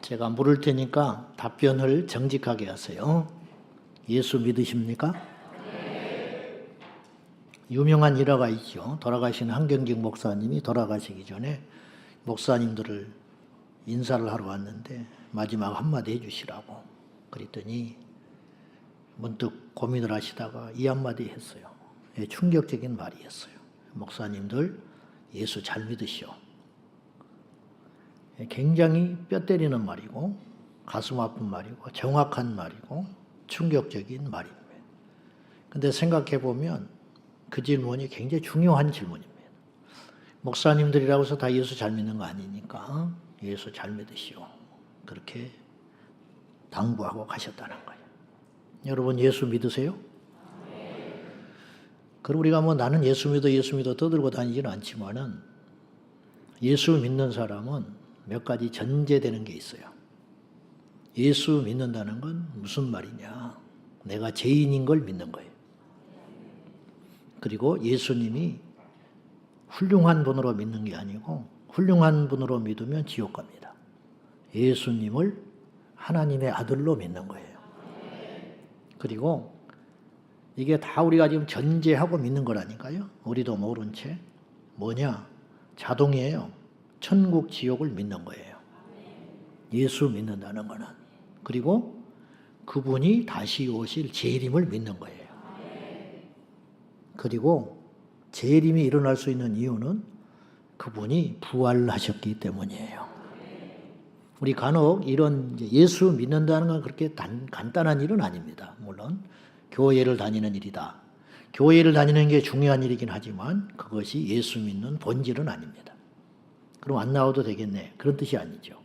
제가 물을 테니까 답변을 정직하게 하세요. 예수 믿으십니까? 유명한 일화가 있죠. 돌아가신 한경직 목사님이 돌아가시기 전에 목사님들을 인사를 하러 왔는데 마지막 한마디 해주시라고 그랬더니 문득 고민을 하시다가 이 한마디 했어요. 충격적인 말이었어요. 목사님들 예수 잘 믿으시오. 굉장히 뼈 때리는 말이고 가슴 아픈 말이고 정확한 말이고 충격적인 말입니다. 근데 생각해 보면 그 질문이 굉장히 중요한 질문입니다. 목사님들이라고 해서 다 예수 잘 믿는 거 아니니까 예수 잘 믿으시오. 그렇게 당부하고 가셨다는 거예요. 여러분 예수 믿으세요? 그럼 우리가 나는 예수 믿어 떠들고 다니지는 않지만은 예수 믿는 사람은 몇 가지 전제되는 게 있어요. 예수 믿는다는 건 무슨 말이냐? 내가 죄인인 걸 믿는 거예요. 그리고 예수님이 훌륭한 분으로 믿는 게 아니고 훌륭한 분으로 믿으면 지옥 갑니다. 예수님을 하나님의 아들로 믿는 거예요. 그리고 이게 다 우리가 지금 전제하고 믿는 거라니까요. 우리도 모른 채 뭐냐? 자동이에요. 천국 지옥을 믿는 거예요. 예수 믿는다는 거는. 그리고 그분이 다시 오실 재림을 믿는 거예요. 그리고 재림이 일어날 수 있는 이유는 그분이 부활하셨기 때문이에요. 우리 간혹 이런 예수 믿는다는 건 그렇게 간단한 일은 아닙니다. 물론 교회를 다니는 일이다. 교회를 다니는 게 중요한 일이긴 하지만 그것이 예수 믿는 본질은 아닙니다. 그럼 안 나와도 되겠네. 그런 뜻이 아니죠.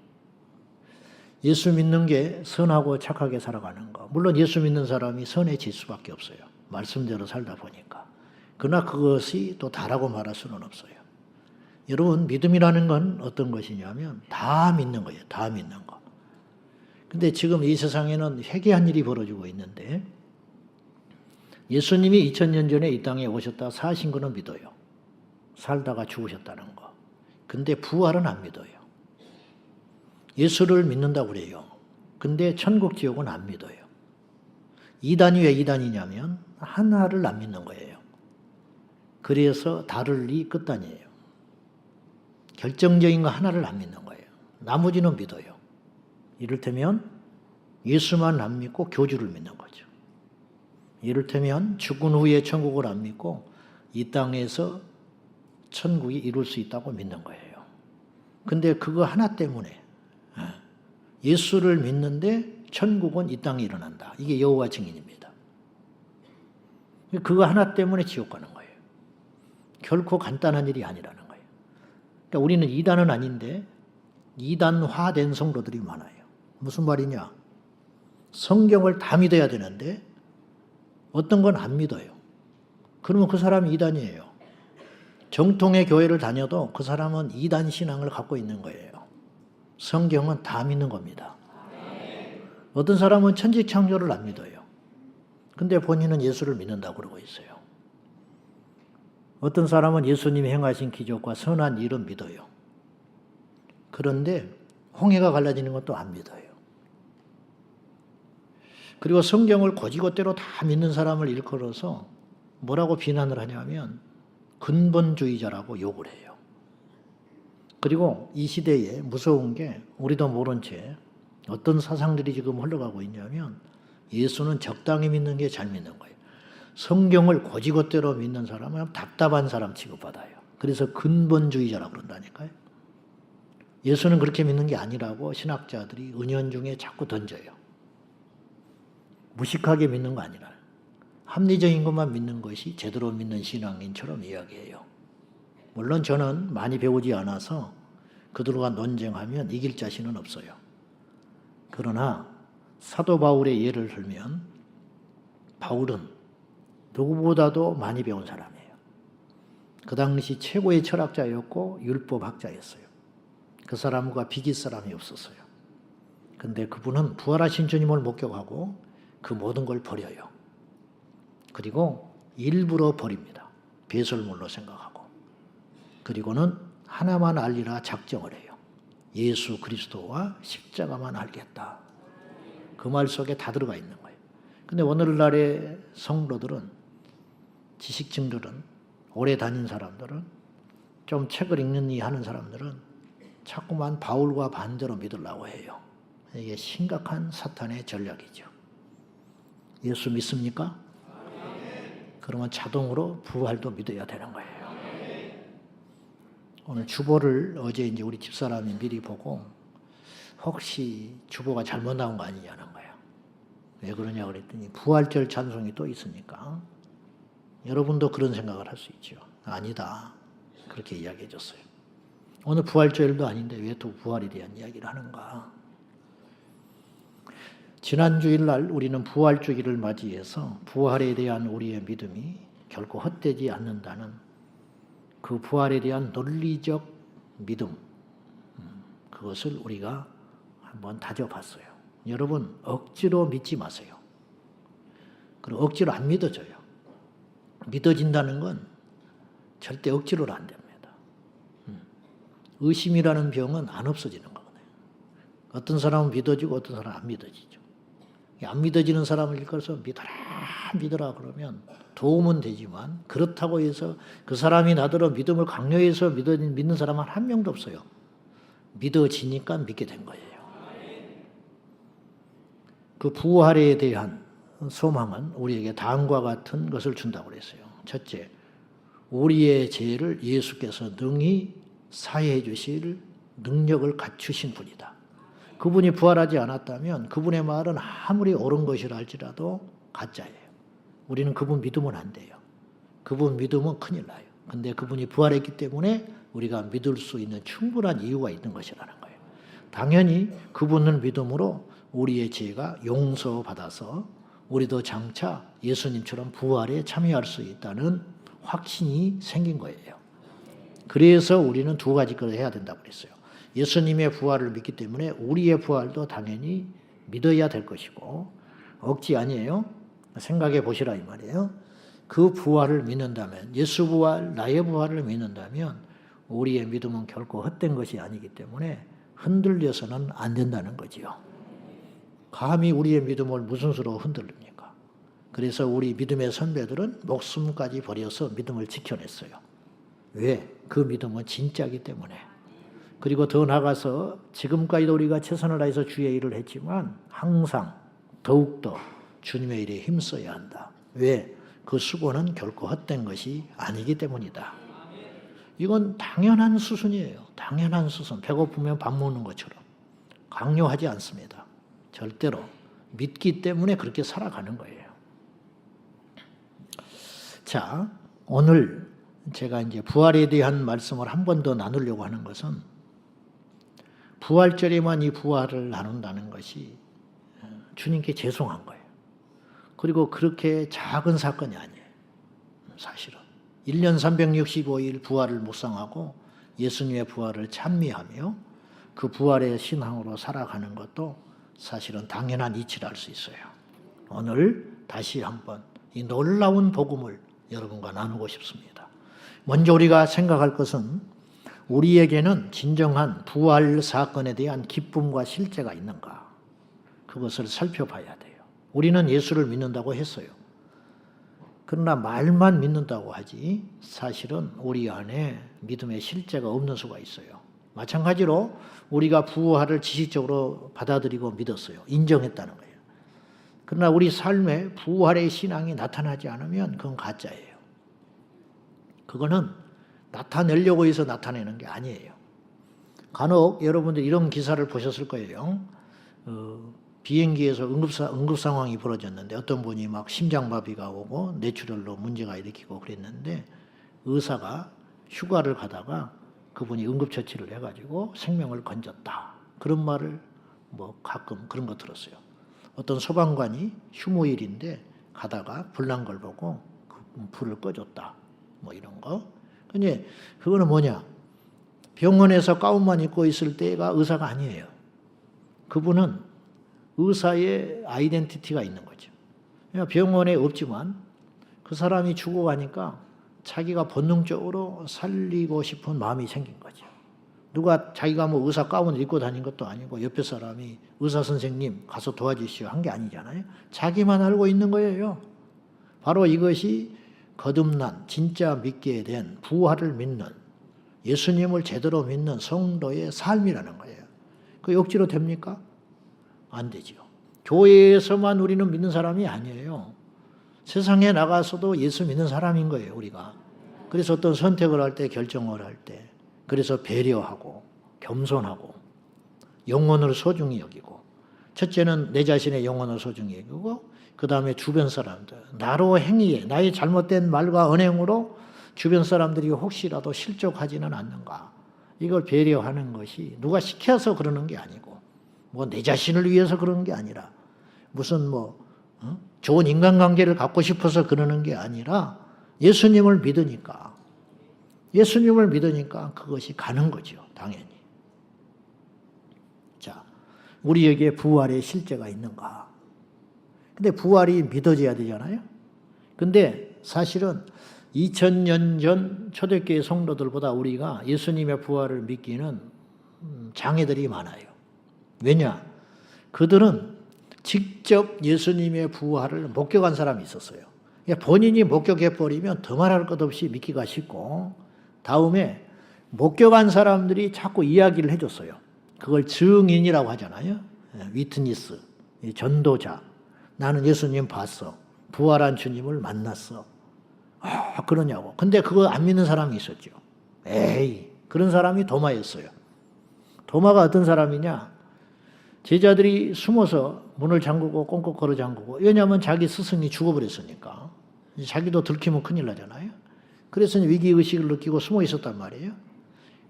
예수 믿는 게 선하고 착하게 살아가는 거. 물론 예수 믿는 사람이 선해질 수밖에 없어요. 말씀대로 살다 보니까. 그러나 그것이 또 다라고 말할 수는 없어요. 여러분 믿음이라는 건 어떤 것이냐면 다 믿는 거예요. 다 믿는 거. 근데 지금 이 세상에는 회개한 일이 벌어지고 있는데 예수님이 2000년 전에 이 땅에 오셨다 사신 거는 믿어요. 살다가 죽으셨다는 거. 근데 부활은 안 믿어요. 예수를 믿는다고 그래요. 근데 천국 지옥은 안 믿어요. 이단이 왜 이단이냐면 하나를 안 믿는 거예요. 그래서 다를리 끝단이에요. 결정적인 거 하나를 안 믿는 거예요. 나머지는 믿어요. 이를테면 예수만 안 믿고 교주를 믿는 거죠. 이를테면 죽은 후에 천국을 안 믿고 이 땅에서 천국이 이룰 수 있다고 믿는 거예요. 근데 그거 하나 때문에 예수를 믿는데 천국은 이 땅에 일어난다. 이게 여호와 증인입니다. 그거 하나 때문에 지옥 가는 거예요. 결코 간단한 일이 아니라는 거예요. 그러니까 우리는 이단은 아닌데 이단화된 성도들이 많아요. 무슨 말이냐? 성경을 다 믿어야 되는데 어떤 건 안 믿어요. 그러면 그 사람이 이단이에요. 정통의 교회를 다녀도 그 사람은 이단 신앙을 갖고 있는 거예요. 성경은 다 믿는 겁니다. 어떤 사람은 천지창조를 안 믿어요. 근데 본인은 예수를 믿는다고 그러고 있어요. 어떤 사람은 예수님이 행하신 기적과 선한 일은 믿어요. 그런데 홍해가 갈라지는 것도 안 믿어요. 그리고 성경을 곧이곧대로 다 믿는 사람을 일컬어서 뭐라고 비난을 하냐면 근본주의자라고 욕을 해요. 그리고 이 시대에 무서운 게 우리도 모른 채 어떤 사상들이 지금 흘러가고 있냐면 예수는 적당히 믿는 게 잘 믿는 거예요. 성경을 곧이곧대로 믿는 사람은 답답한 사람 취급받아요. 그래서 근본주의자라고 그런다니까요. 예수는 그렇게 믿는 게 아니라고 신학자들이 은연중에 자꾸 던져요. 무식하게 믿는 거 아니라 합리적인 것만 믿는 것이 제대로 믿는 신앙인처럼 이야기해요. 물론 저는 많이 배우지 않아서 그들과 논쟁하면 이길 자신은 없어요. 그러나 사도 바울의 예를 들면 바울은 누구보다도 많이 배운 사람이에요. 그 당시 최고의 철학자였고 율법학자였어요. 그 사람과 비길 사람이 없었어요. 근데 그분은 부활하신 주님을 목격하고 그 모든 걸 버려요. 그리고 일부러 버립니다. 배설물로 생각하고. 그리고는 하나만 알리라 작정을 해요. 예수 그리스도와 십자가만 알겠다. 그 말 속에 다 들어가 있는 거예요. 근데 오늘날의 성도들은, 지식층들은, 오래 다닌 사람들은, 좀 책을 읽느니 하는 사람들은 자꾸만 바울과 반대로 믿으려고 해요. 이게 심각한 사탄의 전략이죠. 예수 믿습니까? 그러면 자동으로 부활도 믿어야 되는 거예요. 오늘 주보를 어제 이제 우리 집사람이 미리 보고 혹시 주보가 잘못 나온 거 아니냐는 거예요. 왜 그러냐 그랬더니 부활절 찬송이 또 있으니까 여러분도 그런 생각을 할 수 있죠. 아니다. 그렇게 이야기해 줬어요. 오늘 부활절도 아닌데 왜 또 부활에 대한 이야기를 하는가. 지난 주일날 우리는 부활주기를 맞이해서 부활에 대한 우리의 믿음이 결코 헛되지 않는다는 그 부활에 대한 논리적 믿음, 그것을 우리가 한번 다져봤어요. 여러분 억지로 믿지 마세요. 그리고 억지로 안 믿어져요. 믿어진다는 건 절대 억지로는 안 됩니다. 의심이라는 병은 안 없어지는 거거든요. 어떤 사람은 믿어지고 어떤 사람은 안 믿어지죠. 안 믿어지는 사람을 일컬어서 믿어라 그러면 도움은 되지만 그렇다고 해서 그 사람이 나더러 믿음을 강요해서 믿는 사람은 한 명도 없어요. 믿어지니까 믿게 된 거예요. 그 부활에 대한 소망은 우리에게 다음과 같은 것을 준다고 그랬어요. 첫째, 우리의 죄를 예수께서 능히 사해해 주실 능력을 갖추신 분이다. 그분이 부활하지 않았다면 그분의 말은 아무리 옳은 것이라 할지라도 가짜예요. 우리는 그분 믿으면 안 돼요. 그분 믿으면 큰일 나요. 근데 그분이 부활했기 때문에 우리가 믿을 수 있는 충분한 이유가 있는 것이라는 거예요. 당연히 그분을 믿음으로 우리의 죄가 용서받아서 우리도 장차 예수님처럼 부활에 참여할 수 있다는 확신이 생긴 거예요. 그래서 우리는 두 가지 것을 해야 된다고 그랬어요. 예수님의 부활을 믿기 때문에 우리의 부활도 당연히 믿어야 될 것이고, 억지 아니에요. 생각해 보시라 이 말이에요. 그 부활을 믿는다면, 예수 부활, 나의 부활을 믿는다면 우리의 믿음은 결코 헛된 것이 아니기 때문에 흔들려서는 안 된다는 거지요. 감히 우리의 믿음을 무슨 수로 흔들립니까? 그래서 우리 믿음의 선배들은 목숨까지 버려서 믿음을 지켜냈어요. 왜? 그 믿음은 진짜이기 때문에. 그리고 더 나아가서 지금까지도 우리가 최선을 다해서 주의 일을 했지만 항상 더욱더 주님의 일에 힘써야 한다. 왜? 그 수고는 결코 헛된 것이 아니기 때문이다. 이건 당연한 수순이에요. 당연한 수순. 배고프면 밥 먹는 것처럼. 강요하지 않습니다. 절대로. 믿기 때문에 그렇게 살아가는 거예요. 자, 오늘 제가 이제 부활에 대한 말씀을 한 번 더 나누려고 하는 것은 부활절에만 이 부활을 나눈다는 것이 주님께 죄송한 거예요. 그리고 그렇게 작은 사건이 아니에요. 사실은. 1년 365일 부활을 묵상하고 예수님의 부활을 찬미하며 그 부활의 신앙으로 살아가는 것도 사실은 당연한 이치를 알 수 있어요. 오늘 다시 한번 이 놀라운 복음을 여러분과 나누고 싶습니다. 먼저 우리가 생각할 것은 우리에게는 진정한 부활 사건에 대한 기쁨과 실제가 있는가? 그것을 살펴봐야 돼요. 우리는 예수를 믿는다고 했어요. 그러나 말만 믿는다고 하지 사실은 우리 안에 믿음의 실제가 없는 수가 있어요. 마찬가지로 우리가 부활을 지식적으로 받아들이고 믿었어요. 인정했다는 거예요. 그러나 우리 삶에 부활의 신앙이 나타나지 않으면 그건 가짜예요. 그거는 나타내려고 해서 나타내는 게 아니에요. 간혹 여러분들 이런 기사를 보셨을 거예요. 비행기에서 응급 상황이 벌어졌는데 어떤 분이 막 심장마비가 오고 뇌출혈로 문제가 일으키고 그랬는데 의사가 휴가를 가다가 그분이 응급처치를 해가지고 생명을 건졌다. 그런 말을 뭐 가끔 그런 거 들었어요. 어떤 소방관이 휴무일인데 가다가 불난 걸 보고 그 불을 꺼줬다. 뭐 이런 거. 근데 그거는 뭐냐? 병원에서 가운만 입고 있을 때가 의사가 아니에요. 그분은 의사의 아이덴티티가 있는 거죠. 병원에 없지만 그 사람이 죽어가니까 자기가 본능적으로 살리고 싶은 마음이 생긴 거죠. 누가 자기가 뭐 의사 가운을 입고 다닌 것도 아니고 옆에 사람이 의사 선생님 가서 도와주시오 한 게 아니잖아요. 자기만 알고 있는 거예요. 바로 이것이 거듭난 진짜 믿게 된 부활을 믿는 예수님을 제대로 믿는 성도의 삶이라는 거예요. 그 억지로 됩니까? 안 되죠. 교회에서만 우리는 믿는 사람이 아니에요. 세상에 나가서도 예수 믿는 사람인 거예요, 우리가. 그래서 어떤 선택을 할 때, 결정을 할 때, 그래서 배려하고, 겸손하고, 영혼을 소중히 여기고, 첫째는 내 자신의 영혼을 소중히 여기고, 그 다음에 주변 사람들, 나로 행위에, 나의 잘못된 말과 언행으로 주변 사람들이 혹시라도 실족하지는 않는가. 이걸 배려하는 것이 누가 시켜서 그러는 게 아니고, 뭐 내 자신을 위해서 그러는 게 아니라, 무슨 좋은 인간관계를 갖고 싶어서 그러는 게 아니라 예수님을 믿으니까 그것이 가는 거죠. 당연히. 자, 우리에게 부활의 실제가 있는가? 근데 부활이 믿어져야 되잖아요. 근데 사실은 2000년 전 초대교회 성도들보다 우리가 예수님의 부활을 믿기는 장애들이 많아요. 왜냐? 그들은 직접 예수님의 부활을 목격한 사람이 있었어요. 본인이 목격해버리면 더 말할 것 없이 믿기가 쉽고, 다음에 목격한 사람들이 자꾸 이야기를 해줬어요. 그걸 증인이라고 하잖아요. 위트니스, 전도자. 나는 예수님 봤어. 부활한 주님을 만났어. 그러냐고. 근데 그거 안 믿는 사람이 있었죠. 에이, 그런 사람이 도마였어요. 도마가 어떤 사람이냐? 제자들이 숨어서 문을 잠그고 꽁꽁 걸어 잠그고, 왜냐하면 자기 스승이 죽어버렸으니까. 자기도 들키면 큰일 나잖아요. 그래서 위기의식을 느끼고 숨어 있었단 말이에요.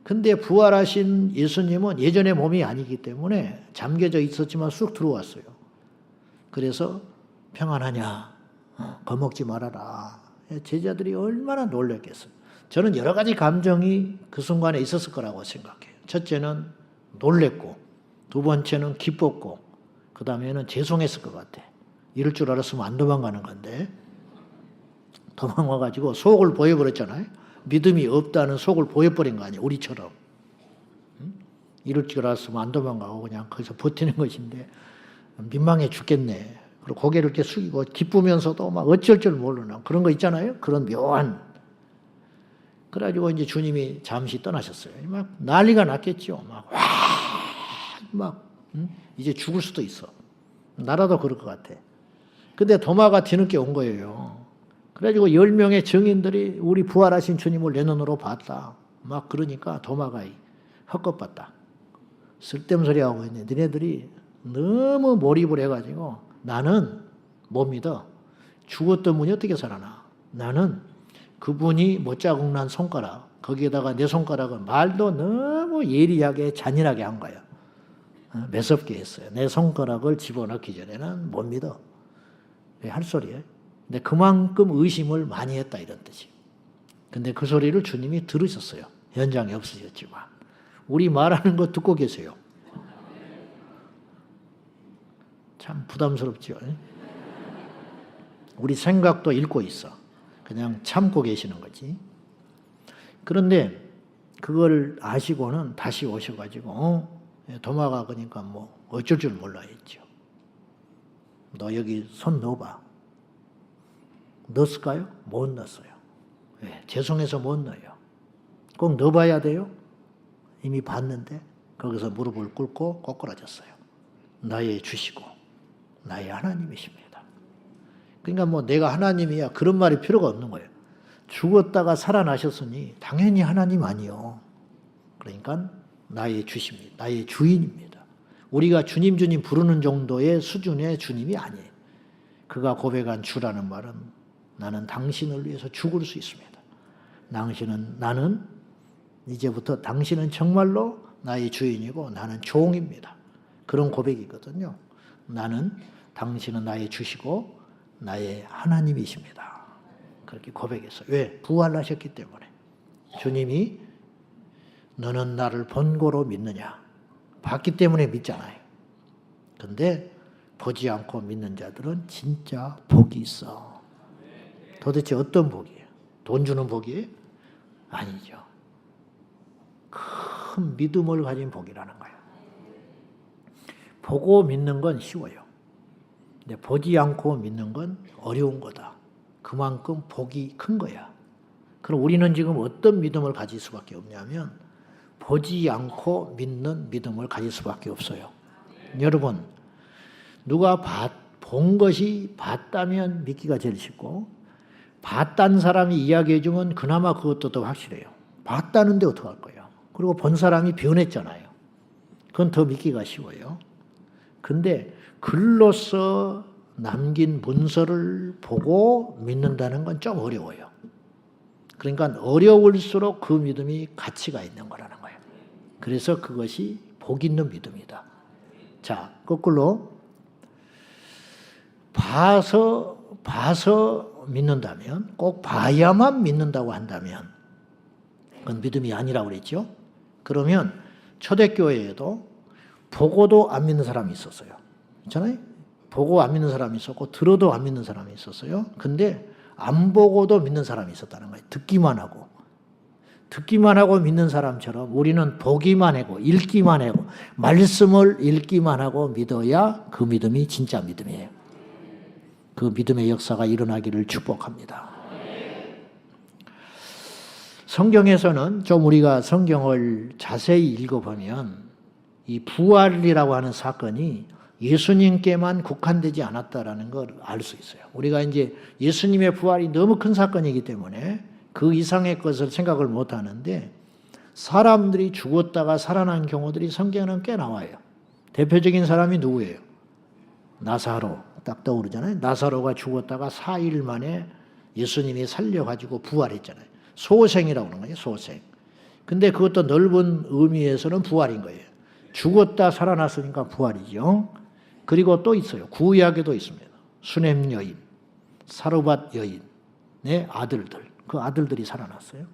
근데 부활하신 예수님은 예전의 몸이 아니기 때문에 잠겨져 있었지만 쑥 들어왔어요. 그래서 평안하냐? 겁먹지 말아라. 제자들이 얼마나 놀랐겠어요. 저는 여러 가지 감정이 그 순간에 있었을 거라고 생각해요. 첫째는 놀랬고, 두 번째는 기뻤고, 그 다음에는 죄송했을 것 같아. 이럴 줄 알았으면 안 도망가는 건데 도망와가지고 속을 보여버렸잖아요. 믿음이 없다는 속을 보여버린 거 아니에요. 우리처럼. 이럴 줄 알았으면 안 도망가고 그냥 거기서 버티는 것인데 민망해 죽겠네. 그리고 고개를 이렇게 숙이고 기쁘면서도 막 어쩔 줄 모르는 그런 거 있잖아요. 그런 묘한. 그래가지고 이제 주님이 잠시 떠나셨어요. 막 난리가 났겠죠. 이제 죽을 수도 있어. 나라도 그럴 것 같아. 근데 도마가 뒤늦게 온 거예요. 그래가지고 10명의 증인들이 우리 부활하신 주님을 내 눈으로 봤다. 막 그러니까 도마가 헛것봤다. 쓸데없는 소리 하고 있네. 너네들이 너무 몰입을 해가지고 나는 못 믿어. 죽었던 분이 어떻게 살아나. 나는 그분이 못자국 난 손가락, 거기에다가 내 손가락을 말도 너무 예리하게 잔인하게 한 거야. 매섭게 했어요. 내 손가락을 집어넣기 전에는 못 믿어. 할 소리예요. 근데 그만큼 의심을 많이 했다 이런 뜻이에요. 근데 그 소리를 주님이 들으셨어요. 현장에 없으셨지만. 우리 말하는 거 듣고 계세요. 참 부담스럽죠. 우리 생각도 읽고 있어. 그냥 참고 계시는 거지. 그런데 그걸 아시고는 다시 오셔가지고 도마가 그러니까 뭐 어쩔 줄 몰라 했죠. 너 여기 손 넣어봐. 넣었을까요? 못 넣었어요. 죄송해서 못 넣어요. 꼭 넣어봐야 돼요? 이미 봤는데 거기서 무릎을 꿇고 꼬꾸라졌어요. 나의 주시고 나의 하나님이십니다. 그러니까 뭐 내가 하나님이야 그런 말이 필요가 없는 거예요. 죽었다가 살아나셨으니 당연히 하나님 아니요. 그러니까 나의 주십니다. 나의 주인입니다. 우리가 주님 주님 부르는 정도의 수준의 주님이 아니에요. 그가 고백한 주라는 말은 나는 당신을 위해서 죽을 수 있습니다. 나는 이제부터 당신은 정말로 나의 주인이고 나는 종입니다. 그런 고백이거든요. 당신은 나의 주시고 나의 하나님이십니다. 그렇게 고백했어요. 왜? 부활하셨기 때문에. 주님이 너는 나를 본고로 믿느냐? 봤기 때문에 믿잖아요. 근데 보지 않고 믿는 자들은 진짜 복이 있어. 도대체 어떤 복이에요? 돈 주는 복이에요? 아니죠. 큰 믿음을 가진 복이라는 거예요. 보고 믿는 건 쉬워요. 근데 보지 않고 믿는 건 어려운 거다. 그만큼 복이 큰 거야. 그럼 우리는 지금 어떤 믿음을 가질 수밖에 없냐면 보지 않고 믿는 믿음을 가질 수밖에 없어요. 여러분, 누가 본 것이 봤다면 믿기가 제일 쉽고 봤다는 사람이 이야기해 주면 그나마 그것도 더 확실해요. 봤다는데 어떡할 거예요. 그리고 본 사람이 변했잖아요. 그건 더 믿기가 쉬워요. 근데 글로써 남긴 문서를 보고 믿는다는 건 좀 어려워요. 그러니까 어려울수록 그 믿음이 가치가 있는 거라는 거예요. 그래서 그것이 복 있는 믿음이다. 자, 거꾸로 봐서 믿는다면, 꼭 봐야만 믿는다고 한다면 그건 믿음이 아니라고 그랬죠. 그러면 초대교회에도 보고도 안 믿는 사람이 있었어요. 있잖아요. 보고 안 믿는 사람이 있었고 들어도 안 믿는 사람이 있었어요. 근데 안 보고도 믿는 사람이 있었다는 거예요. 듣기만 하고 믿는 사람처럼 우리는 보기만 하고 읽기만 하고 말씀을 읽기만 하고 믿어야 그 믿음이 진짜 믿음이에요. 그 믿음의 역사가 일어나기를 축복합니다. 성경에서는 좀 우리가 성경을 자세히 읽어보면 이 부활이라고 하는 사건이 예수님께만 국한되지 않았다라는 걸 알 수 있어요. 우리가 이제 예수님의 부활이 너무 큰 사건이기 때문에 그 이상의 것을 생각을 못 하는데 사람들이 죽었다가 살아난 경우들이 성경에는 꽤 나와요. 대표적인 사람이 누구예요? 나사로. 딱 떠오르잖아요. 나사로가 죽었다가 4일 만에 예수님이 살려가지고 부활했잖아요. 소생이라고 하는 거예요. 소생. 근데 그것도 넓은 의미에서는 부활인 거예요. 죽었다 살아났으니까 부활이죠. 그리고 또 있어요. 구약에도 있습니다. 수넴 여인, 사르밧 여인의 아들들. 그 아들들이 살아났어요.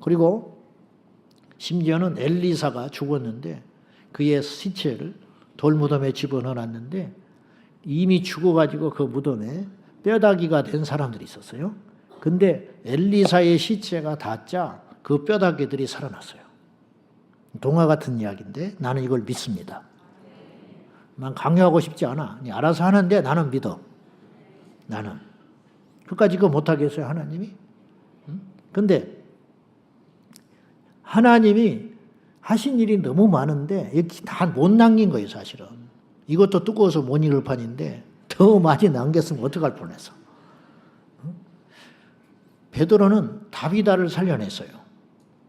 그리고 심지어는 엘리사가 죽었는데 그의 시체를 돌무덤에 집어넣어놨는데 이미 죽어가지고 그 무덤에 뼈다귀가 된 사람들이 있었어요. 근데 엘리사의 시체가 닿자 그 뼈다귀들이 살아났어요. 동화 같은 이야기인데 나는 이걸 믿습니다. 난 강요하고 싶지 않아. 알아서 하는데 나는 믿어. 나는. 그까짓 거 못하겠어요, 하나님이? 근데 하나님이 하신 일이 너무 많은데 다 못 남긴 거예요, 사실은. 이것도 두꺼워서 못 읽을 판인데 더 많이 남겼으면 어떡할 뻔했어. 베드로는 다비다를 살려냈어요.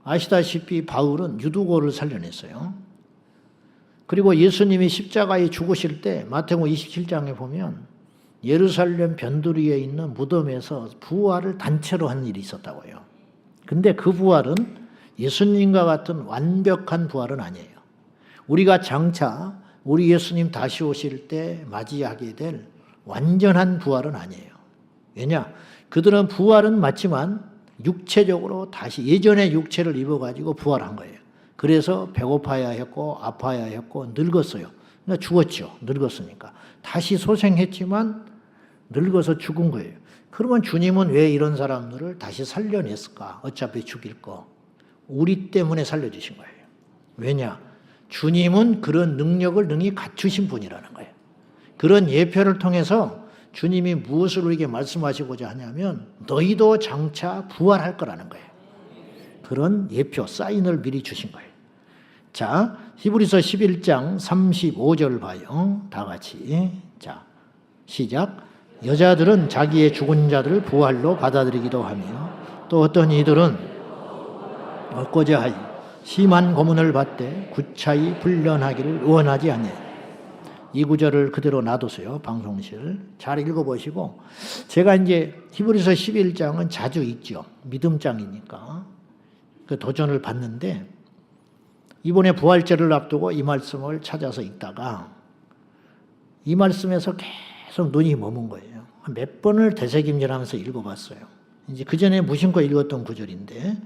아시다시피 바울은 유두고를 살려냈어요. 그리고 예수님이 십자가에 죽으실 때 마태복음 27장에 보면 예루살렘 변두리에 있는 무덤에서 부활을 단체로 한 일이 있었다고요. 근데 그 부활은 예수님과 같은 완벽한 부활은 아니에요. 우리가 장차 우리 예수님 다시 오실 때 맞이하게 될 완전한 부활은 아니에요. 왜냐? 그들은 부활은 맞지만 육체적으로 다시 예전의 육체를 입어가지고 부활한 거예요. 그래서 배고파야 했고 아파야 했고 늙었어요. 그러니까 죽었죠. 늙었으니까. 다시 소생했지만 늙어서 죽은 거예요. 그러면 주님은 왜 이런 사람들을 다시 살려냈을까? 어차피 죽일 거. 우리 때문에 살려주신 거예요. 왜냐? 주님은 그런 능력을 능히 갖추신 분이라는 거예요. 그런 예표를 통해서 주님이 무엇을 우리에게 말씀하시고자 하냐면 너희도 장차 부활할 거라는 거예요. 그런 예표, 사인을 미리 주신 거예요. 자, 히브리서 11장 35절 봐요. 다 같이. 자, 시작. 여자들은 자기의 죽은 자들을 부활로 받아들이기도 하며 또 어떤 이들은 얻고자 하여 심한 고문을 받되 구차히 훈련하기를 원하지 않네. 이 구절을 그대로 놔두세요. 방송실. 잘 읽어보시고. 제가 이제 히브리서 11장은 자주 읽죠. 믿음장이니까. 그 도전을 받는데 이번에 부활절을 앞두고 이 말씀을 찾아서 읽다가 이 말씀에서 계속 눈이 머문 거예요. 몇 번을 되새김질하면서 읽어봤어요. 이제 그 전에 무심코 읽었던 구절인데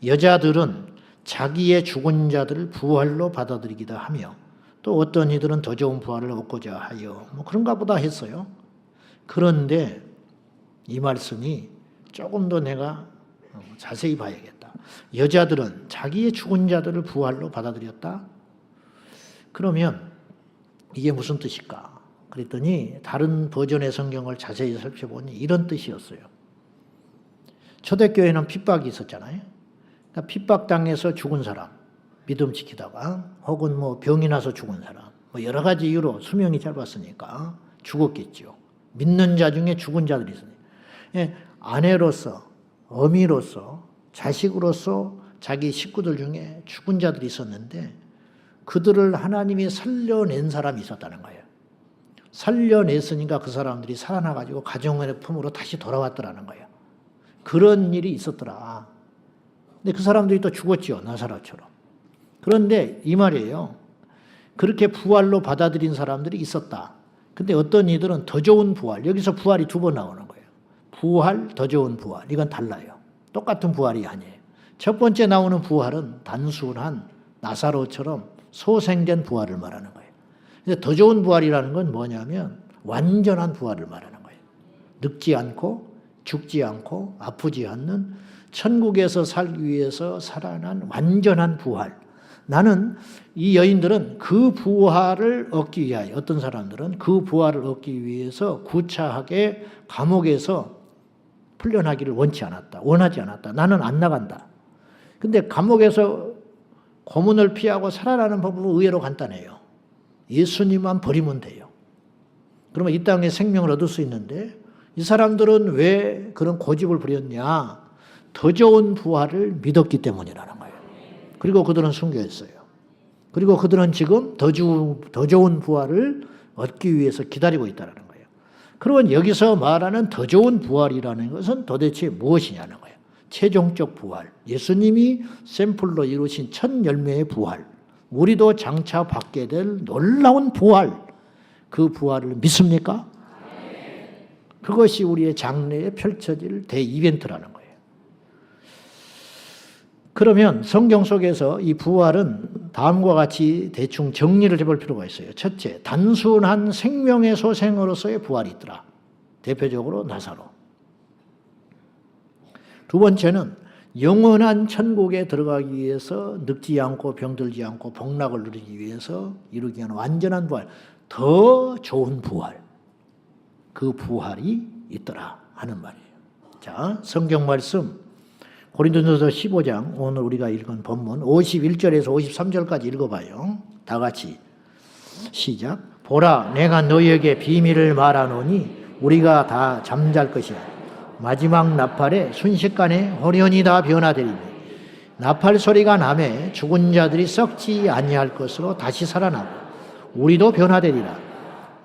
여자들은 자기의 죽은 자들을 부활로 받아들이기도 하며 또 어떤 이들은 더 좋은 부활을 얻고자 하여 뭐 그런가 보다 했어요. 그런데 이 말씀이 조금 더 내가 자세히 봐야겠다. 여자들은 자기의 죽은 자들을 부활로 받아들였다. 그러면 이게 무슨 뜻일까? 그랬더니 다른 버전의 성경을 자세히 살펴보니 이런 뜻이었어요. 초대교회는 핍박이 있었잖아요. 그러니까 핍박당해서 죽은 사람, 믿음 지키다가, 혹은 뭐 병이 나서 죽은 사람, 뭐 여러 가지 이유로 수명이 짧았으니까 죽었겠죠. 믿는 자 중에 죽은 자들이 있으니, 예, 아내로서, 어미로서, 자식으로서 자기 식구들 중에 죽은 자들이 있었는데 그들을 하나님이 살려낸 사람이 있었다는 거예요. 살려냈으니까 그 사람들이 살아나가지고 가정의 품으로 다시 돌아왔더라는 거예요. 그런 일이 있었더라. 근데 그 사람들이 또 죽었죠. 나사로처럼. 그런데 이 말이에요. 그렇게 부활로 받아들인 사람들이 있었다. 근데 어떤 이들은 더 좋은 부활, 여기서 부활이 두 번 나오는 거예요. 부활, 더 좋은 부활. 이건 달라요. 똑같은 부활이 아니에요. 첫 번째 나오는 부활은 단순한 나사로처럼 소생된 부활을 말하는 거예요. 근데 더 좋은 부활이라는 건 뭐냐면 완전한 부활을 말하는 거예요. 늙지 않고 죽지 않고 아프지 않는 천국에서 살기 위해서 살아난 완전한 부활. 나는 이 여인들은 그 부활을 얻기 위하여, 어떤 사람들은 그 부활을 얻기 위해서 구차하게 감옥에서 풀려나기를 원하지 않았다. 나는 안 나간다. 근데 감옥에서 고문을 피하고 살아나는 법은 의외로 간단해요. 예수님만 버리면 돼요. 그러면 이 땅에 생명을 얻을 수 있는데 이 사람들은 왜 그런 고집을 부렸냐? 더 좋은 부활을 믿었기 때문이라는 거예요. 그리고 그들은 순교했어요. 그리고 그들은 지금 더 좋은 부활을 얻기 위해서 기다리고 있다는 거예요. 그러면 여기서 말하는 더 좋은 부활이라는 것은 도대체 무엇이냐는 거예요. 최종적 부활, 예수님이 샘플로 이루신 첫 열매의 부활, 우리도 장차 받게 될 놀라운 부활, 그 부활을 믿습니까? 그것이 우리의 장래에 펼쳐질 대이벤트라는 거예요. 그러면 성경 속에서 이 부활은 다음과 같이 대충 정리를 해볼 필요가 있어요. 첫째, 단순한 생명의 소생으로서의 부활이 있더라. 대표적으로 나사로. 두 번째는 영원한 천국에 들어가기 위해서 늙지 않고 병들지 않고 복락을 누리기 위해서 이루기 위한 완전한 부활, 더 좋은 부활, 그 부활이 있더라 하는 말이에요. 자, 성경 말씀 고린도전서 15장, 오늘 우리가 읽은 본문 51절에서 53절까지 읽어봐요. 다 같이 시작. 보라, 내가 너희에게 비밀을 말하노니 우리가 다 잠잘 것이야. 마지막 나팔에 순식간에 호련히 다 변화되리니 나팔 소리가 나매 죽은 자들이 썩지 아니할 것으로 다시 살아나고 우리도 변화되리라.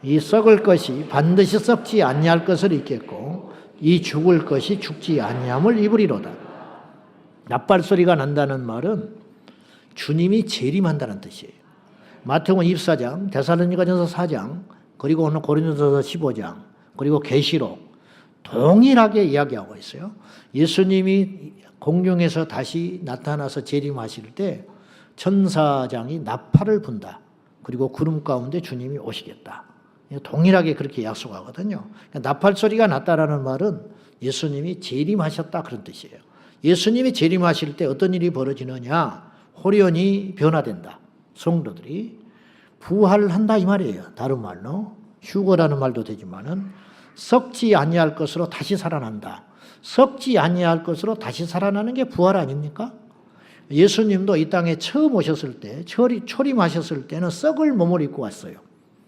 이 썩을 것이 반드시 썩지 아니할 것을 입겠고 이 죽을 것이 죽지 아니함을 입으리로다. 나팔 소리가 난다는 말은 주님이 재림한다는 뜻이에요. 마태복음 24장, 데살로니가전서 4장, 그리고 오늘 고린도전서 15장, 그리고 계시록 동일하게 이야기하고 있어요. 예수님이 공중에서 다시 나타나서 재림하실 때 천사장이 나팔을 분다. 그리고 구름 가운데 주님이 오시겠다. 동일하게 그렇게 약속하거든요. 그러니까 나팔 소리가 났다라는 말은 예수님이 재림하셨다 그런 뜻이에요. 예수님이 재림하실 때 어떤 일이 벌어지느냐? 호련히 변화된다. 성도들이 부활을 한다 이 말이에요. 다른 말로 휴거라는 말도 되지만은 썩지 아니할 것으로 다시 살아난다. 썩지 아니할 것으로 다시 살아나는 게 부활 아닙니까? 예수님도 이 땅에 처음 오셨을 때, 초림하셨을 때는 썩을 몸을 입고 왔어요.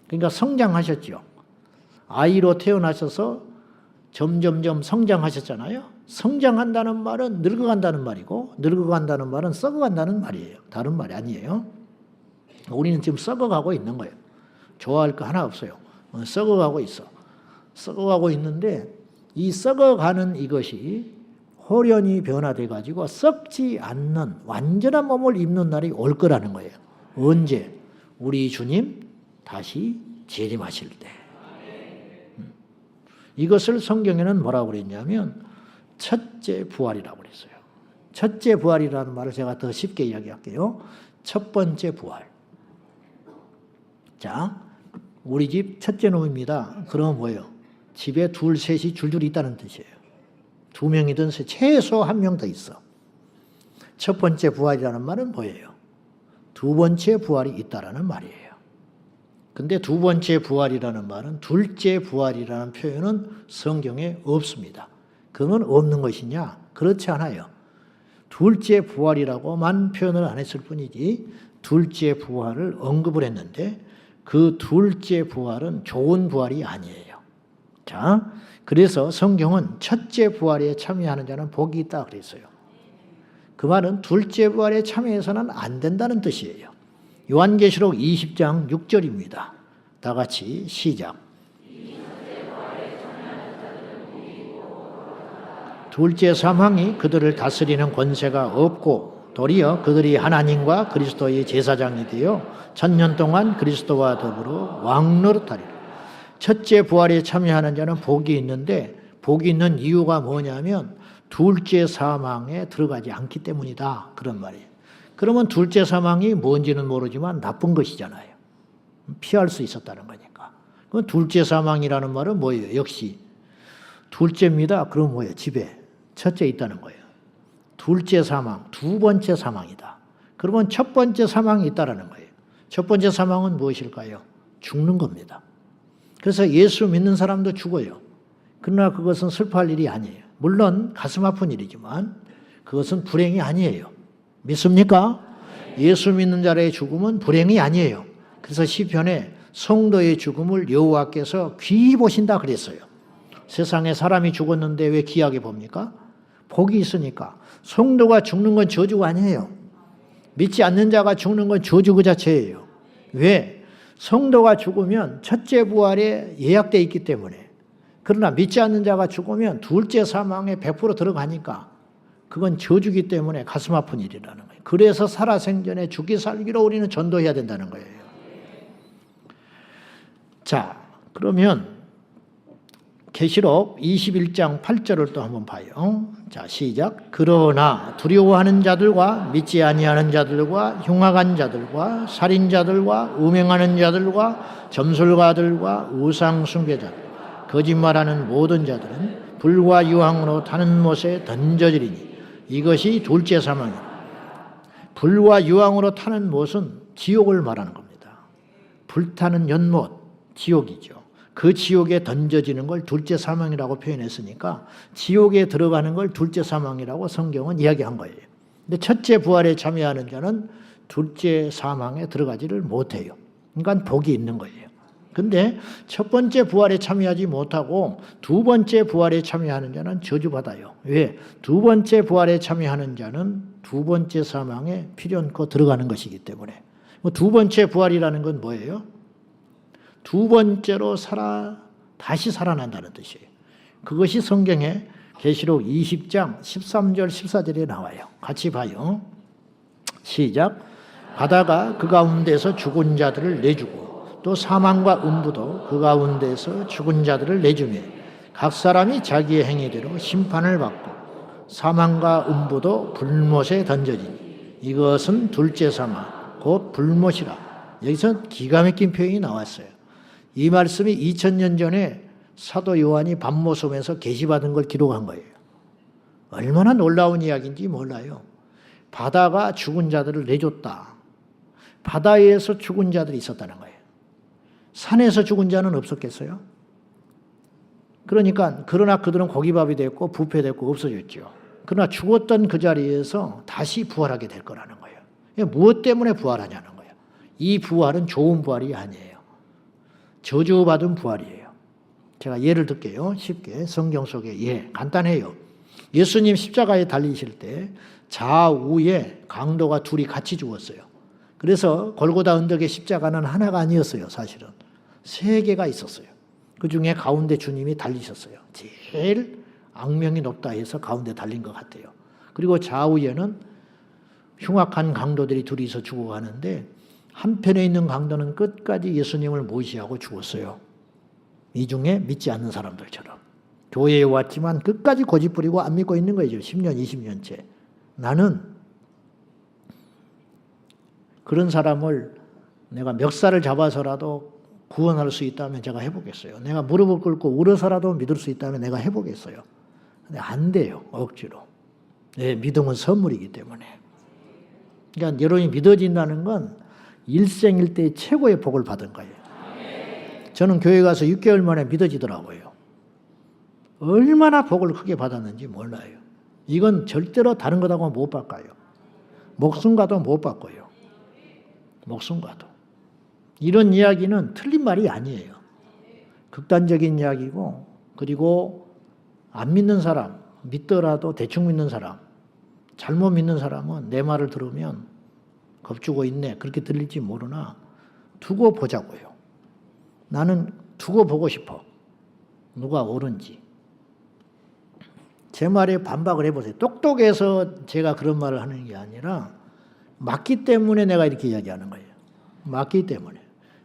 그러니까 성장하셨죠. 아이로 태어나셔서 점점점 성장하셨잖아요. 성장한다는 말은 늙어간다는 말이고, 늙어간다는 말은 썩어간다는 말이에요. 다른 말이 아니에요. 우리는 지금 썩어가고 있는 거예요. 좋아할 거 하나 없어요. 썩어가고 있어. 썩어가고 있는데 이 썩어가는 이것이 호련히 변화돼 가지고 썩지 않는 완전한 몸을 입는 날이 올 거라는 거예요. 언제? 우리 주님 다시 재림하실 때. 이것을 성경에는 뭐라고 그랬냐면 첫째 부활이라고 그랬어요. 첫째 부활이라는 말을 제가 더 쉽게 이야기할게요. 첫 번째 부활. 자, 우리 집 첫째 놈입니다. 그러면 뭐예요? 집에 둘, 셋이 줄줄이 있다는 뜻이에요. 두 명이든 최소 한 명 더 있어. 첫 번째 부활이라는 말은 뭐예요? 두 번째 부활이 있다라는 말이에요. 근데 두 번째 부활이라는 말은 둘째 부활이라는 표현은 성경에 없습니다. 그건 없는 것이냐? 그렇지 않아요. 둘째 부활이라고만 표현을 안 했을 뿐이지 둘째 부활을 언급을 했는데 그 둘째 부활은 좋은 부활이 아니에요. 자, 그래서 성경은 첫째 부활에 참여하는 자는 복이 있다 그랬어요. 그 말은 둘째 부활에 참여해서는 안 된다는 뜻이에요. 요한계시록 20장 6절입니다. 다 같이 시작. 둘째 사망이 그들을 다스리는 권세가 없고 도리어 그들이 하나님과 그리스도의 제사장이 되어 1000년 동안 그리스도와 더불어 왕노릇하리라. 첫째 부활에 참여하는 자는 복이 있는데 복이 있는 이유가 뭐냐면 둘째 사망에 들어가지 않기 때문이다. 그런 말이에요. 그러면 둘째 사망이 뭔지는 모르지만 나쁜 것이잖아요. 피할 수 있었다는 거니까. 그럼 둘째 사망이라는 말은 뭐예요? 역시 둘째입니다. 그럼 뭐예요? 집에 첫째 있다는 거예요. 둘째 사망, 두 번째 사망이다. 그러면 첫 번째 사망이 있다는 거예요. 첫 번째 사망은 무엇일까요? 죽는 겁니다. 그래서 예수 믿는 사람도 죽어요. 그러나 그것은 슬퍼할 일이 아니에요. 물론 가슴 아픈 일이지만 그것은 불행이 아니에요. 믿습니까? 예수 믿는 자의 죽음은 불행이 아니에요. 그래서 시편에 성도의 죽음을 여호와께서 귀히 보신다 그랬어요. 세상에 사람이 죽었는데 왜 귀하게 봅니까? 복이 있으니까. 성도가 죽는 건 저주가 아니에요. 믿지 않는 자가 죽는 건 저주 그 자체예요. 왜? 성도가 죽으면 첫째 부활에 예약되어 있기 때문에. 그러나 믿지 않는 자가 죽으면 둘째 사망에 100% 들어가니까 그건 저주기 때문에 가슴 아픈 일이라는 거예요. 그래서 살아생전에 죽기 살기로 우리는 전도해야 된다는 거예요. 자, 그러면 계시록 21장 8절을 또 한번 봐요. 자, 시작. 그러나 두려워하는 자들과 믿지 아니하는 자들과 흉악한 자들과 살인자들과 음행하는 자들과 점술가들과 우상 숭배자들 거짓말하는 모든 자들은 불과 유황으로 타는 못에 던져지리니 이것이 둘째 사망이다. 불과 유황으로 타는 못은 지옥을 말하는 겁니다. 불타는 연못, 지옥이죠. 그 지옥에 던져지는 걸 둘째 사망이라고 표현했으니까 지옥에 들어가는 걸 둘째 사망이라고 성경은 이야기한 거예요. 근데 첫째 부활에 참여하는 자는 둘째 사망에 들어가지를 못해요. 그러니까 복이 있는 거예요. 근데 첫 번째 부활에 참여하지 못하고 두 번째 부활에 참여하는 자는 저주받아요. 왜? 두 번째 부활에 참여하는 자는 두 번째 사망에 필요 않고 들어가는 것이기 때문에. 두 번째 부활이라는 건 뭐예요? 두 번째로 다시 살아난다는 뜻이에요. 그것이 성경에 계시록 20장 13절 14절에 나와요. 같이 봐요. 시작. 바다가 그 가운데서 죽은 자들을 내주고 또 사망과 음부도 그 가운데서 죽은 자들을 내주매 각 사람이 자기의 행위대로 심판을 받고 사망과 음부도 불못에 던져지니 이것은 둘째 사망 곧 불못이라. 여기서 기가 막힌 표현이 나왔어요. 이 말씀이 2000년 전에 사도 요한이 밤모섬에서 계시받은 걸 기록한 거예요. 얼마나 놀라운 이야기인지 몰라요. 바다가 죽은 자들을 내줬다. 바다에서 죽은 자들이 있었다는 거예요. 산에서 죽은 자는 없었겠어요? 그러나 그들은 고기밥이 됐고 부패됐고 없어졌죠. 그러나 죽었던 그 자리에서 다시 부활하게 될 거라는 거예요. 무엇 때문에 부활하냐는 거예요. 이 부활은 좋은 부활이 아니에요. 저주받은 부활이에요. 제가 예를 들게요. 쉽게 성경 속에 간단해요. 예수님 십자가에 달리실 때 좌우에 강도가 둘이 같이 죽었어요. 그래서 골고다 언덕의 십자가는 하나가 아니었어요. 사실은 3개가 있었어요. 그 중에 가운데 주님이 달리셨어요. 제일 악명이 높다 해서 가운데 달린 것 같아요. 그리고 좌우에는 흉악한 강도들이 둘이서 죽어가는데 한편에 있는 강도는 끝까지 예수님을 모시하고 죽었어요. 이 중에 믿지 않는 사람들처럼. 교회에 왔지만 끝까지 고집 부리고 안 믿고 있는 거죠. 10년, 20년째. 나는 그런 사람을 내가 멱살을 잡아서라도 구원할 수 있다면 제가 해보겠어요. 내가 무릎을 꿇고 울어서라도 믿을 수 있다면 내가 해보겠어요. 근데 안 돼요. 억지로. 네, 믿음은 선물이기 때문에. 그러니까 여러분이 믿어진다는 건 일생일대 최고의 복을 받은 거예요. 저는 교회 가서 6개월 만에 믿어지더라고요. 얼마나 복을 크게 받았는지 몰라요. 이건 절대로 다른 것하고 못 바꿔요. 목숨과도 못 바꿔요. 목숨과도. 이런 이야기는 틀린 말이 아니에요. 극단적인 이야기고, 그리고 안 믿는 사람, 믿더라도 대충 믿는 사람, 잘못 믿는 사람은 내 말을 들으면 겁주고 있네, 그렇게 들릴지 모르나 두고 보자고요. 나는 두고 보고 싶어. 누가 옳은지. 제 말에 반박을 해보세요. 똑똑해서 제가 그런 말을 하는 게 아니라 맞기 때문에 내가 이렇게 이야기하는 거예요. 맞기 때문에.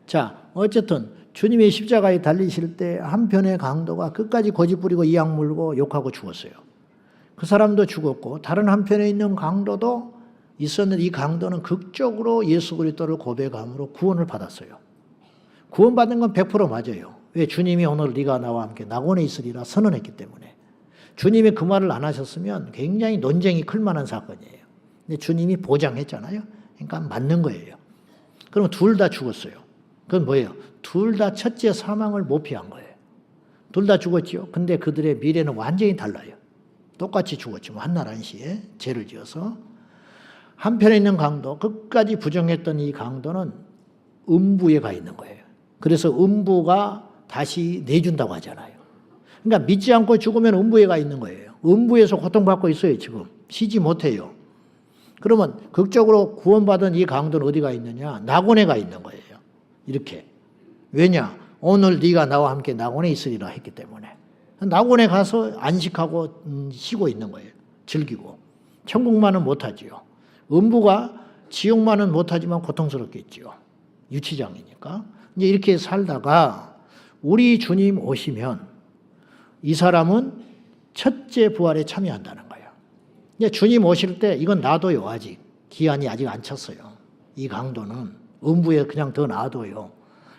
자, 어쨌든 주님이 십자가에 달리실 때 한편의 강도가 끝까지 고집 부리고 이악 물고 욕하고 죽었어요. 그 사람도 죽었고 다른 한편에 있는 강도도 있었는데 이 강도는 극적으로 예수 그리스도를 고백함으로 구원을 받았어요. 구원받은 건 100% 맞아요. 왜? 주님이 오늘 네가 나와 함께 낙원에 있으리라 선언했기 때문에. 주님이 그 말을 안 하셨으면 굉장히 논쟁이 클 만한 사건이에요. 근데 주님이 보장했잖아요. 그러니까 맞는 거예요. 그럼 둘 다 죽었어요. 그건 뭐예요? 둘 다 첫째 사망을 못 피한 거예요. 둘 다 죽었죠. 근데 그들의 미래는 완전히 달라요. 똑같이 죽었지만 한나라한 시에 죄를 지어서. 한편에 있는 강도, 끝까지 부정했던 이 강도는 음부에 가 있는 거예요. 그래서 음부가 다시 내준다고 하잖아요. 그러니까 믿지 않고 죽으면 음부에 가 있는 거예요. 음부에서 고통받고 있어요, 지금. 쉬지 못해요. 그러면 극적으로 구원받은 이 강도는 어디가 있느냐? 낙원에 가 있는 거예요. 이렇게. 왜냐? 오늘 네가 나와 함께 낙원에 있으리라 했기 때문에. 낙원에 가서 안식하고 쉬고 있는 거예요. 즐기고. 천국만은 못하지요. 음부가 지옥만은 못하지만 고통스럽겠지요. 유치장이니까. 이제 이렇게 살다가 우리 주님 오시면 이 사람은 첫째 부활에 참여한다는 거예요. 이제 주님 오실 때 이건 놔둬요. 아직. 기한이 아직 안 찼어요. 이 강도는 음부에 그냥 더 놔둬요.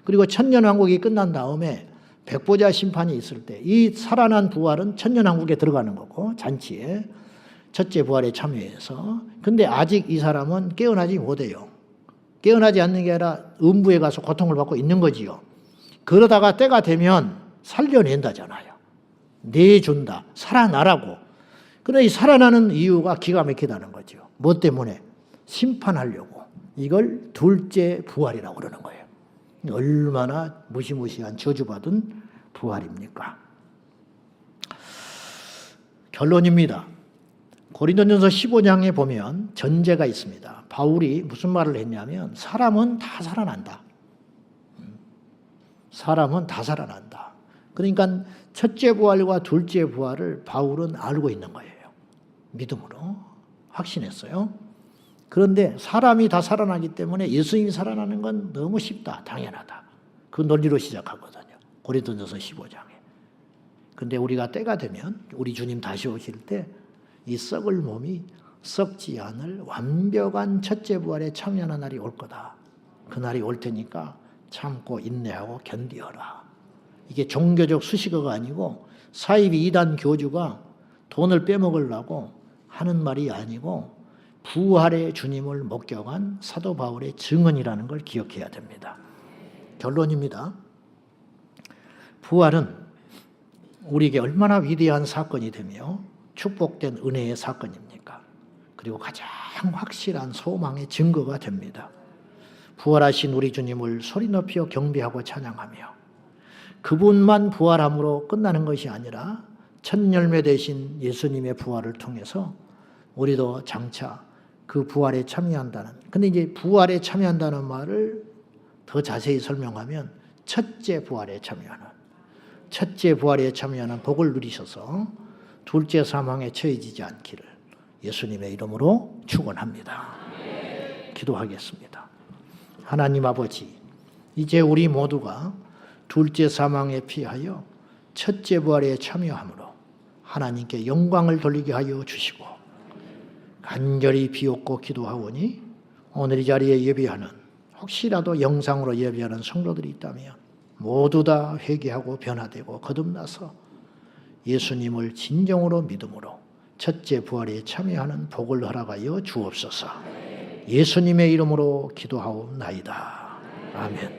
그리고 천년왕국이 끝난 다음에 백보자 심판이 있을 때 이 살아난 부활은 천년왕국에 들어가는 거고 잔치에 첫째 부활에 참여해서. 근데 아직 이 사람은 깨어나지 못해요. 깨어나지 않는 게 아니라 음부에 가서 고통을 받고 있는 거지요. 그러다가 때가 되면 살려낸다잖아요. 내준다. 살아나라고. 그런데 이 살아나는 이유가 기가 막히다는 거죠. 뭐 때문에? 심판하려고. 이걸 둘째 부활이라고 그러는 거예요. 얼마나 무시무시한 저주받은 부활입니까? 결론입니다. 고린도전서 15장에 보면 전제가 있습니다. 바울이 무슨 말을 했냐면 사람은 다 살아난다. 사람은 다 살아난다. 그러니까 첫째 부활과 둘째 부활을 바울은 알고 있는 거예요. 믿음으로 확신했어요. 그런데 사람이 다 살아나기 때문에 예수님이 살아나는 건 너무 쉽다. 당연하다. 그 논리로 시작하거든요. 고린도전서 15장에. 근데 우리가 때가 되면 우리 주님 다시 오실 때 이 썩을 몸이 썩지 않을 완벽한 첫째 부활에 참여하는 날이 올 거다. 그 날이 올 테니까 참고 인내하고 견디어라. 이게 종교적 수식어가 아니고 사이비 이단 교주가 돈을 빼먹으려고 하는 말이 아니고 부활의 주님을 목격한 사도 바울의 증언이라는 걸 기억해야 됩니다. 결론입니다. 부활은 우리에게 얼마나 위대한 사건이 되며 축복된 은혜의 사건입니까? 그리고 가장 확실한 소망의 증거가 됩니다. 부활하신 우리 주님을 소리 높여 경배하고 찬양하며 그분만 부활함으로 끝나는 것이 아니라 첫 열매 되신 예수님의 부활을 통해서 우리도 장차 그 부활에 참여한다는. 근데 이제 부활에 참여한다는 말을 더 자세히 설명하면 첫째 부활에 참여하는 복을 누리셔서 둘째 사망에 처해지지 않기를 예수님의 이름으로 축원합니다. 기도하겠습니다. 하나님 아버지, 이제 우리 모두가 둘째 사망에 피하여 첫째 부활에 참여함으로 하나님께 영광을 돌리게 하여 주시고 간절히 비옵고 기도하오니 오늘 이 자리에 예배하는 혹시라도 영상으로 예배하는 성도들이 있다면 모두 다 회개하고 변화되고 거듭나서 예수님을 진정으로 믿음으로 첫째 부활에 참여하는 복을 허락하여 주옵소서. 예수님의 이름으로 기도하옵나이다. 아멘.